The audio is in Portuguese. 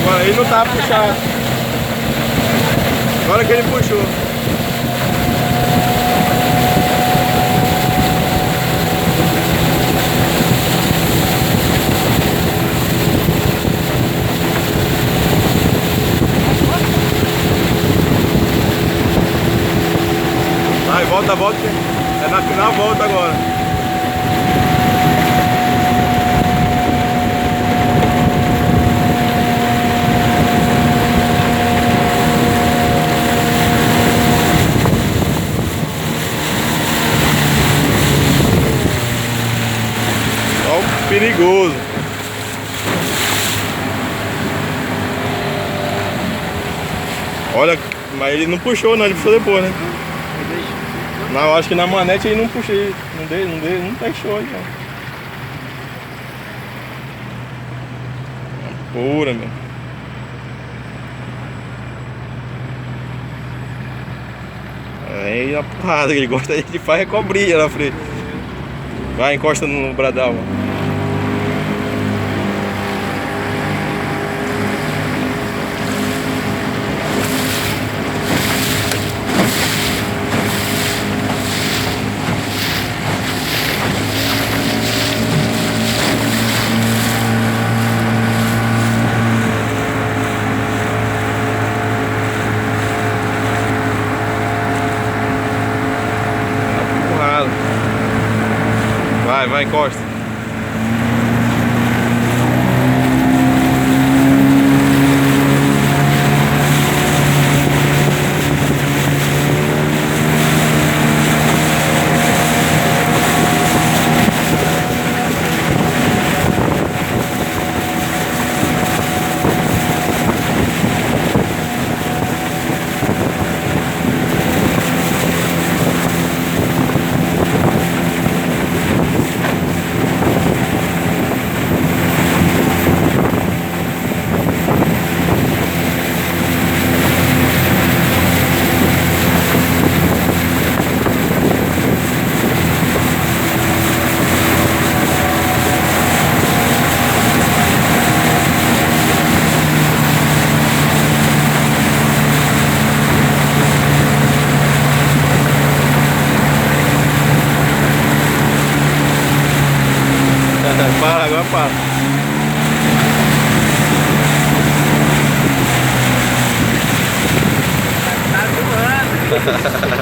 agora ele não tá puxado. Agora que ele puxou. Vai, volta, volta. É na final, volta agora. Ó, perigoso. Olha, mas ele não puxou não, ele puxou depois, né? Não, acho que na manete ele não puxei, não deixou aí, não. Pura, meu. Aí a porrada que ele gosta de fazer é cobrinha na frente. Vai, encosta no bradal. Vai, encosta. Para, agora para. Tá voando.